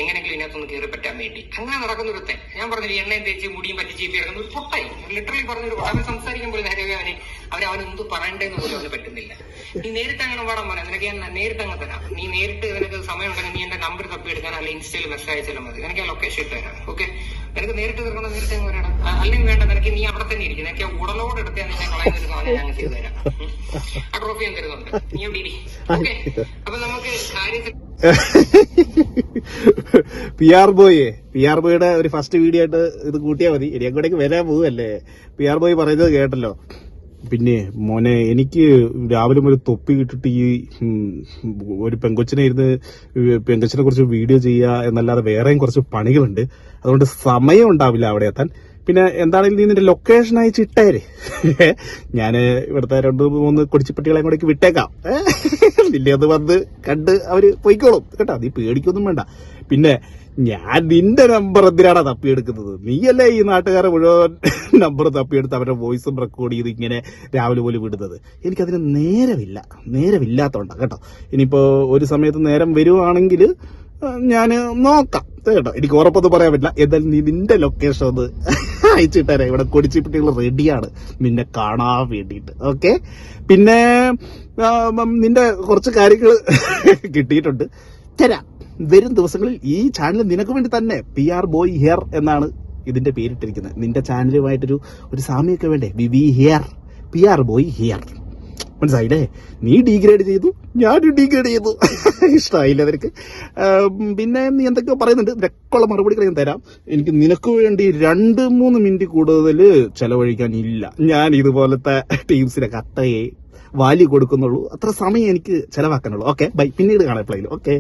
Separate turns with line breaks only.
എങ്ങനെങ്കിലും ഇതിനകത്തൊന്ന് കയറി പറ്റാൻ വേണ്ടി. അങ്ങനെ നടക്കുന്ന ഒരുത്തൻ. ഞാൻ പറഞ്ഞില്ല, എണ്ണയും തേച്ച് മുടിയും പറ്റി ചീപ്പി ഇറങ്ങുന്ന ഒരു പൊട്ടായി. ലിറ്ററലി പറഞ്ഞൊരു അവൻ സംസാരിക്കാൻ പോലും നേരെ അവൻ എന്ത് പറയണ്ടെന്ന് പോലും അവന് പറ്റുന്നില്ല. നീ നേരിട്ട് അങ്ങനെ പാടാൻ പറയാം, നിനക്ക് ഞാൻ നേരിട്ട് അങ്ങ് തരാം. നീ നേരിട്ട് നിനക്ക് സമയം ഉണ്ടെങ്കിൽ നീ എന്റെ നമ്പർ തപ്പിയെടുക്കാൻ, അല്ലെങ്കിൽ ഇൻസ്റ്റയിൽ മെസ്സേജ് അയച്ചാലും മതി. നിനക്ക് ഞാൻ ലൊക്കേഷൻ ഇട്ട് തരാം. ഓക്കെ, നിനക്ക് നേരിട്ട് തീർക്കണം, നേരിട്ട് അങ്ങ് വരണം. അല്ലെങ്കിൽ വേണ്ട, നിനക്ക് നീ അവിടെ തന്നെ ഇരിക്കും. നിനക്ക് ഉടലോട് എടുത്ത് നിന്നെ കളയുന്ന ഒരു സാധനം ഞാൻ ചെയ്തു തരാം. ആ ട്രോഫി ഞാൻ തരുന്നുണ്ട്, നീ അവിടെ ഇരി. ഓക്കെ, അപ്പൊ നമുക്ക് കാര്യത്തിൽ
പി ആർ ബോയുടെ ഒരു ഫസ്റ്റ് വീഡിയോ ആയിട്ട് ഇത് കൂട്ടിയാൽ മതി. ഇനി അങ്ങോട്ടേക്ക് വരാൻ പോവല്ലേ. പി ആർ ബോയ് പറയുന്നത് കേട്ടല്ലോ. പിന്നെ മോനെ, എനിക്ക് രാവിലെ ഒരു തൊപ്പി കിട്ടിട്ട് ഈ ഒരു പെങ്കൊച്ചിനെ കുറിച്ച് വീഡിയോ ചെയ്യുക എന്നല്ലാതെ വേറെയും കുറച്ച് പണികളുണ്ട്. അതുകൊണ്ട് സമയം ഉണ്ടാവില്ല അവിടെ എത്താൻ. പിന്നെ എന്താണെങ്കിലും നീ നിന്റെ ലൊക്കേഷൻ അയച്ച് ഇട്ടേര്. ഞാന് ഇവിടുത്തെ 2-3 കൊടിച്ചിപ്പട്ടികളെ കൂടെ വിട്ടേക്കാം. നിന്നെ അത് വന്ന് കണ്ട് അവര് പൊയ്ക്കോളും കേട്ടോ, നീ പേടിക്കൊന്നും വേണ്ട. പിന്നെ ഞാൻ നിന്റെ നമ്പർ എന്തിനാണ് തപ്പിയെടുക്കുന്നത്? നീയല്ലേ ഈ നാട്ടുകാരെ മുഴുവൻ നമ്പർ തപ്പിയെടുത്ത് അവരുടെ വോയിസും റെക്കോർഡ് ചെയ്ത് ഇങ്ങനെ രാവിലെ പോലും വിടുന്നത്. എനിക്കതിന് നേരമില്ലാത്തോണ്ടാ കേട്ടോ. ഇനിയിപ്പോ ഒരു സമയത്ത് നേരം വരുവാണെങ്കിൽ ഞാൻ നോക്കാം കേട്ടോ. എനിക്ക് ഉറപ്പൊന്നും പറയാൻ പറ്റില്ല. എന്തായാലും നീ നിന്റെ ലൊക്കേഷൻ ഒന്ന് അയച്ചിട്ടേ. ഇവിടെ കൊടിച്ചിപ്പട്ടികൾ റെഡിയാണ് നിന്നെ കാണാൻ വേണ്ടിയിട്ട്. ഓക്കെ, പിന്നെ നിന്റെ കുറച്ച് കാര്യങ്ങൾ കിട്ടിയിട്ടുണ്ട്, തരാം വരും ദിവസങ്ങളിൽ. ഈ ചാനൽ നിനക്ക് വേണ്ടി തന്നെ പി ആർ ബോയ് ഹിയർ എന്നാണ് ഇതിന്റെ പേരിട്ടിരിക്കുന്നത്. നിന്റെ ചാനലുമായിട്ടൊരു സാമ്യമൊക്കെ വേണ്ടേ? V V here, P R boy here. മനസ്സിലായില്ലേ? നീ ഡീഗ്രേഡ് ചെയ്തു, ഞാനും ഡീഗ്രേഡ് ചെയ്തു. ഇഷ്ടമായില്ല നിനക്ക്? പിന്നെ നീ എന്തൊക്കെയോ പറയുന്നുണ്ട്, ഇതൊക്കെയുള്ള മറുപടികൾ ഞാൻ തരാം. എനിക്ക് നിനക്ക് വേണ്ടി 2-3 മിനിറ്റ് കൂടുതൽ ചെലവഴിക്കാൻ ഇല്ല. ഞാൻ ഇതുപോലത്തെ ടീംസിനെ കട്ടയെ വാല്യൂ കൊടുക്കുന്നുള്ളൂ. അത്ര സമയം എനിക്ക് ചെലവാക്കാനുള്ളൂ. Okay, by. പിന്നീട് കാണാം എപ്പോഴെങ്കിലും. ഓക്കെ.